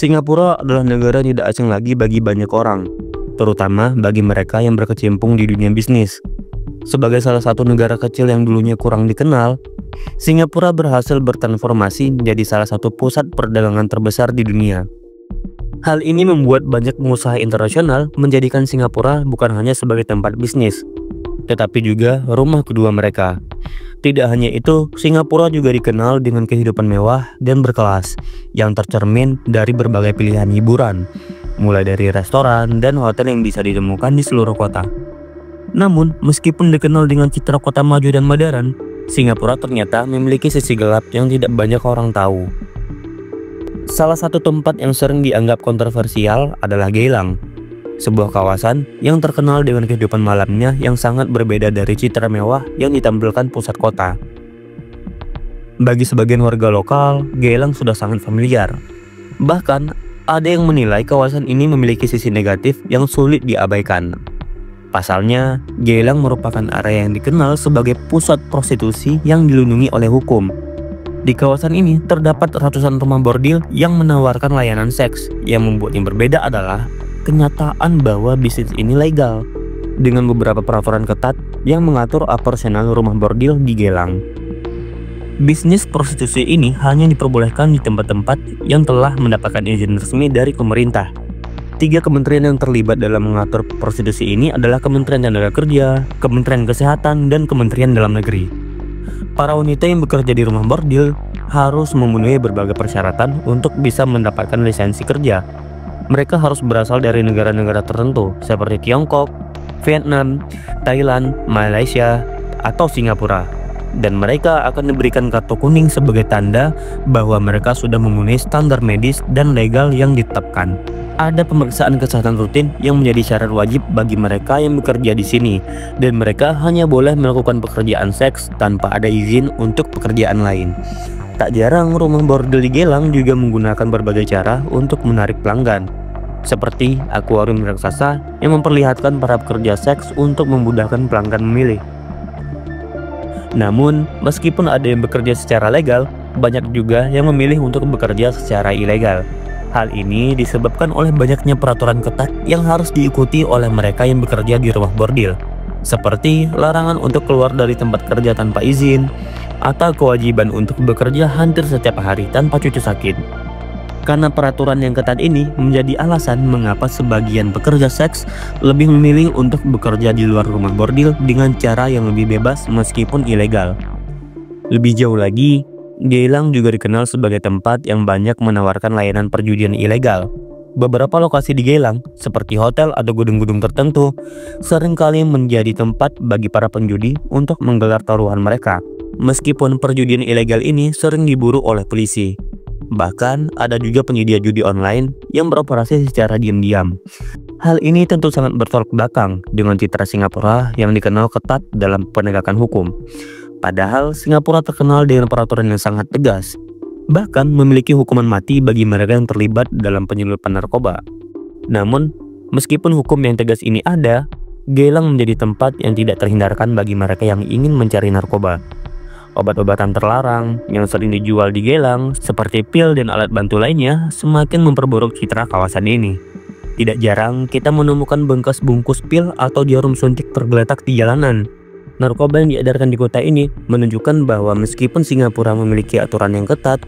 Singapura adalah negara yang tidak asing lagi bagi banyak orang, terutama bagi mereka yang berkecimpung di dunia bisnis. Sebagai salah satu negara kecil yang dulunya kurang dikenal, Singapura berhasil bertransformasi menjadi salah satu pusat perdagangan terbesar di dunia. Hal ini membuat banyak pengusaha internasional menjadikan Singapura bukan hanya sebagai tempat bisnis, tetapi juga rumah kedua mereka. Tidak hanya itu, Singapura juga dikenal dengan kehidupan mewah dan berkelas yang tercermin dari berbagai pilihan hiburan, mulai dari restoran dan hotel yang bisa ditemukan di seluruh kota. Namun, meskipun dikenal dengan citra kota maju dan modern, Singapura ternyata memiliki sisi gelap yang tidak banyak orang tahu. Salah satu tempat yang sering dianggap kontroversial adalah Geylang, sebuah kawasan yang terkenal dengan kehidupan malamnya yang sangat berbeda dari citra mewah yang ditampilkan pusat kota. Bagi sebagian warga lokal, Geylang sudah sangat familiar. Bahkan, ada yang menilai kawasan ini memiliki sisi negatif yang sulit diabaikan. Pasalnya, Geylang merupakan area yang dikenal sebagai pusat prostitusi yang dilindungi oleh hukum. Di kawasan ini terdapat ratusan rumah bordil yang menawarkan layanan seks. Yang membuat yang berbeda adalah kenyataan bahwa bisnis ini legal, dengan beberapa peraturan ketat yang mengatur operasional rumah bordil di Geylang. Bisnis prostitusi ini hanya diperbolehkan di tempat-tempat yang telah mendapatkan izin resmi dari pemerintah. 3 kementerian yang terlibat dalam mengatur prostitusi ini adalah Kementerian Tenaga Kerja, Kementerian Kesehatan, dan Kementerian Dalam Negeri. Para wanita yang bekerja di rumah bordil harus memenuhi berbagai persyaratan untuk bisa mendapatkan lisensi kerja. Mereka harus berasal dari negara-negara tertentu seperti Tiongkok, Vietnam, Thailand, Malaysia, atau Singapura. Dan mereka akan diberikan kartu kuning sebagai tanda bahwa mereka sudah memenuhi standar medis dan legal yang ditetapkan. Ada pemeriksaan kesehatan rutin yang menjadi syarat wajib bagi mereka yang bekerja di sini, dan mereka hanya boleh melakukan pekerjaan seks tanpa ada izin untuk pekerjaan lain. Tak jarang rumah bordil di Geylang juga menggunakan berbagai cara untuk menarik pelanggan, seperti akuarium raksasa yang memperlihatkan para pekerja seks untuk memudahkan pelanggan memilih. Namun, meskipun ada yang bekerja secara legal, banyak juga yang memilih untuk bekerja secara ilegal. Hal ini disebabkan oleh banyaknya peraturan ketat yang harus diikuti oleh mereka yang bekerja di rumah bordil, seperti larangan untuk keluar dari tempat kerja tanpa izin, atau kewajiban untuk bekerja hampir setiap hari tanpa cuti sakit. Karena peraturan yang ketat ini menjadi alasan mengapa sebagian pekerja seks lebih memilih untuk bekerja di luar rumah bordil dengan cara yang lebih bebas meskipun ilegal. Lebih jauh lagi, Geylang juga dikenal sebagai tempat yang banyak menawarkan layanan perjudian ilegal. Beberapa lokasi di Geylang, seperti hotel atau gedung-gedung tertentu, seringkali menjadi tempat bagi para penjudi untuk menggelar taruhan mereka. Meskipun perjudian ilegal ini sering diburu oleh polisi. Bahkan ada juga penyedia judi online yang beroperasi secara diam-diam. Hal ini tentu sangat bertolak belakang dengan citra Singapura yang dikenal ketat dalam penegakan hukum. Padahal Singapura terkenal dengan peraturan yang sangat tegas, bahkan memiliki hukuman mati bagi mereka yang terlibat dalam penyelundupan narkoba. Namun, meskipun hukum yang tegas ini ada, Geylang menjadi tempat yang tidak terhindarkan bagi mereka yang ingin mencari narkoba. Obat-obatan terlarang yang sering dijual di Geylang, seperti pil dan alat bantu lainnya, semakin memperburuk citra kawasan ini. Tidak jarang kita menemukan bekas bungkus pil atau jarum suntik tergeletak di jalanan. Narkoba yang diedarkan di kota ini menunjukkan bahwa meskipun Singapura memiliki aturan yang ketat,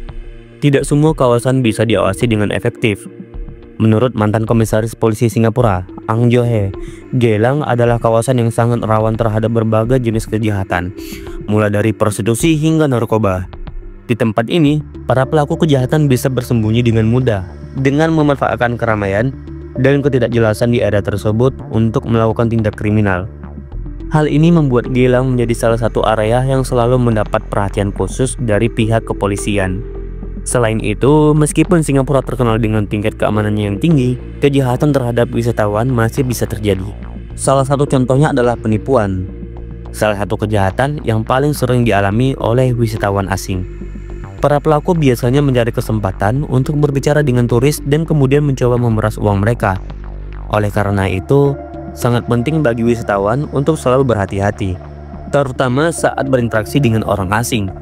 tidak semua kawasan bisa diawasi dengan efektif. Menurut mantan komisaris polisi Singapura, Ang Jo He, Geylang adalah kawasan yang sangat rawan terhadap berbagai jenis kejahatan, mulai dari prostitusi hingga narkoba. Di tempat ini, para pelaku kejahatan bisa bersembunyi dengan mudah dengan memanfaatkan keramaian dan ketidakjelasan di area tersebut untuk melakukan tindak kriminal. Hal ini membuat Geylang menjadi salah satu area yang selalu mendapat perhatian khusus dari pihak kepolisian. Selain itu, meskipun Singapura terkenal dengan tingkat keamanannya yang tinggi, kejahatan terhadap wisatawan masih bisa terjadi. Salah satu contohnya adalah penipuan, salah satu kejahatan yang paling sering dialami oleh wisatawan asing. Para pelaku biasanya mencari kesempatan untuk berbicara dengan turis dan kemudian mencoba memeras uang mereka. Oleh karena itu, sangat penting bagi wisatawan untuk selalu berhati-hati, terutama saat berinteraksi dengan orang asing.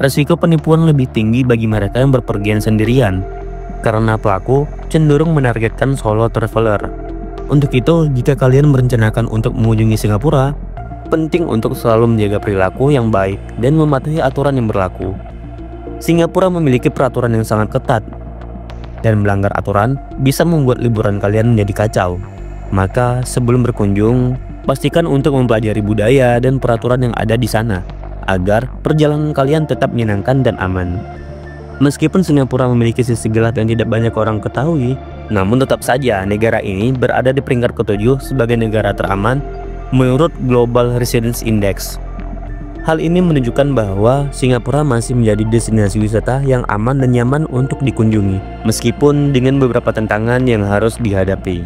Resiko penipuan lebih tinggi bagi mereka yang berpergian sendirian. karena pelaku cenderung menargetkan solo traveler. Untuk itu, jika kalian merencanakan untuk mengunjungi Singapura, penting untuk selalu menjaga perilaku yang baik dan mematuhi aturan yang berlaku. Singapura memiliki peraturan yang sangat ketat, dan melanggar aturan bisa membuat liburan kalian menjadi kacau. Maka sebelum berkunjung, pastikan untuk mempelajari budaya dan peraturan yang ada di sana, agar perjalanan kalian tetap menyenangkan dan aman. Meskipun Singapura memiliki sisi gelap yang tidak banyak orang ketahui, namun tetap saja negara ini berada di peringkat ke-7 sebagai negara teraman menurut Global Residence Index. Hal ini menunjukkan bahwa Singapura masih menjadi destinasi wisata yang aman dan nyaman untuk dikunjungi, meskipun dengan beberapa tantangan yang harus dihadapi.